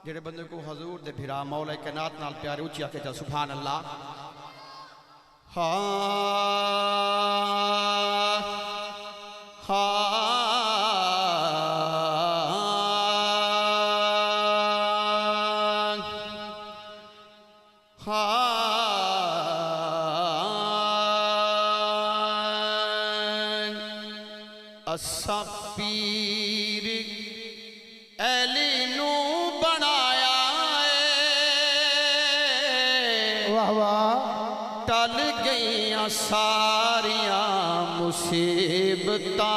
جڑے بندے کو حضور دے بھرا مولا کائنات نال پیارے اچھی آکے جا سبحان اللہ اساں پیر ایلی نو بنایا واہ واہ ٹل گئیاں ساریاں مصیبتاں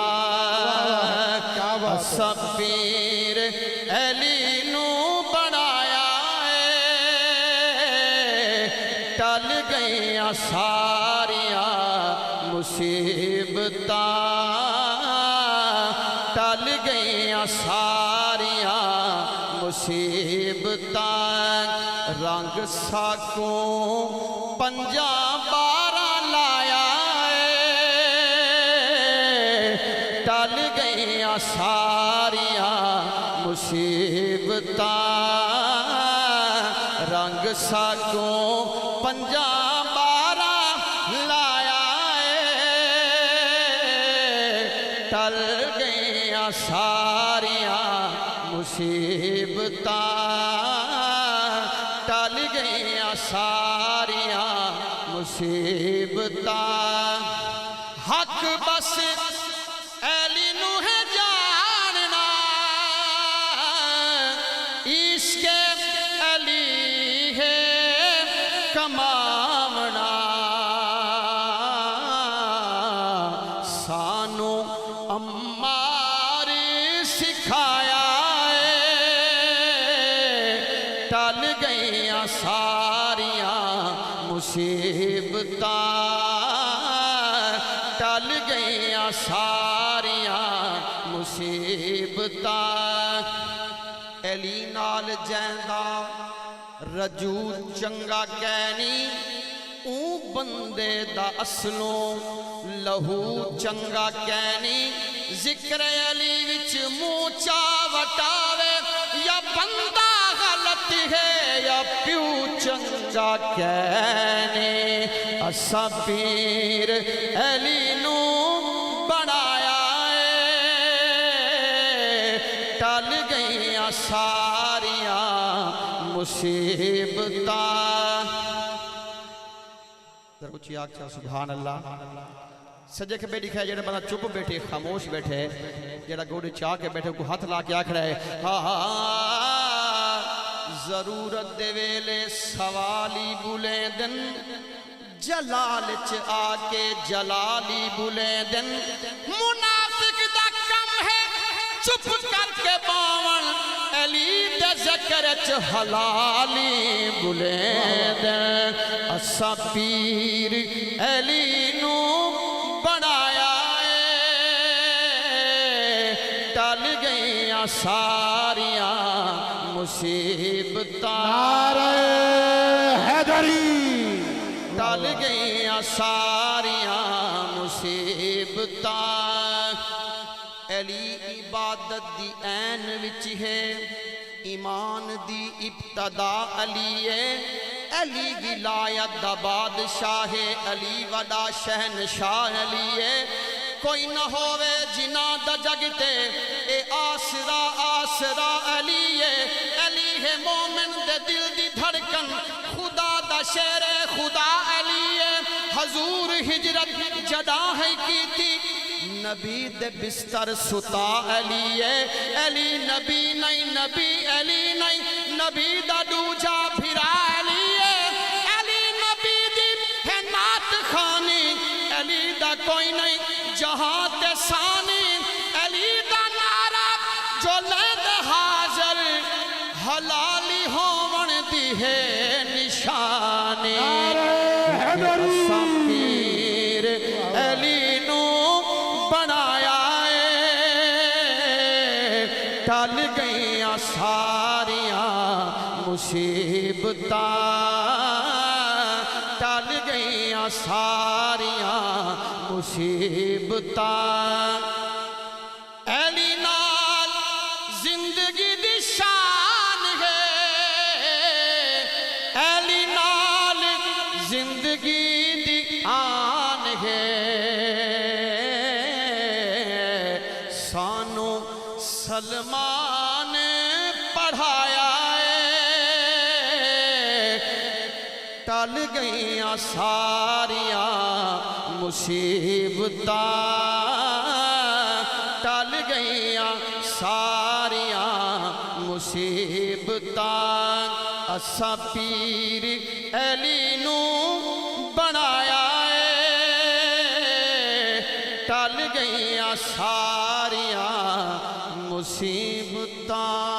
اساں پیر ایلی نو بنایا ٹل گئیاں ساریاں مصیبتاں ٹل گئیاں ساریاں مصیبتاں رنگ ساکوں پنجاں بارہ لایا ٹل گئیاں ساریاں مصیبتاں رنگ ساکوں پنجاں بارہ لایا ٹل گئیاں ساریاں مصیبتاں ٹل گئیاں ساریاں مصیبتاں حق بس ایلی نو ہے جاننا عشق ایلی ہے کماونا سانو امار سکھایا ٹل گئیاں ساریاں مصیبتاں ٹل گئیاں ساریاں مصیبتاں ایلی نال جیندا رجو چنگا کہنی اون بندے دا اصلوں لہو چنگا کہنی ذکر علی وچ موچا وٹاوے یا بندہ غلط ہے یا پیو چنگا کہنی اساں پیر علی نو بنایا ٹل گئیاں ساریاں مصیبتاں اچھی آگ چاہ سبحان اللہ سجے کے بیٹی کھائے جڑا بنا چپ بیٹھے خاموش بیٹھے جڑا گوڑے چاہ کے بیٹھے کو ہاتھ لا کے آکھ رہے ضرورت دے ویلے سوالی بولیں دن جلال چ آکے جلالی بولیں دن منافق دا کم ہے چپ کر کے باون علی دے ذکر چ حلالی بولیں دن اساں پیر علی نو بنایا ٹل گئیاں ساریاں مصیبتاں نعرہ حیدری ٹل گئیاں ساریاں مصیبتاں علی عبادت دی عین وچ ہے ایمان دی ابتدا علی ہے علی ولایت دا بادشاہ علی وڈا شہنشاہ علی ہے کوئی نہ ہووے جنا دا جگتے اے آسرا آسرا علی ہے علی ہے مومن دے دل دی دھڑکن خدا دا شیر خدا علی ہے حضور ہجرت جدا ہے کی تھی نبی دے بستر ستا علی ہے علی نبی نہیں نبی علی نہیں نبی دا دوجا بھرا علی ہے علی نبی دی ہے نات خانی علی دا کوئی نہیں جہاں تے ثانی علی دا نعرہ جو لید حاضر حلالی ہون دی ہے نشانی اساں پیر علی نو بنایا ٹل گئیاں ساریاں مصیبتاں ٹل گئیاں ساریاں مصیبتاں علی نال زندگی دی شان ہے سانو سلمان پڑھایا ٹل گئیاں ساریاں مصیبتاں ٹل گئیاں ساریاں مصیبتاں اساں پیر علی نو بنایا ٹل گئیاں ساریاں مصیبتاں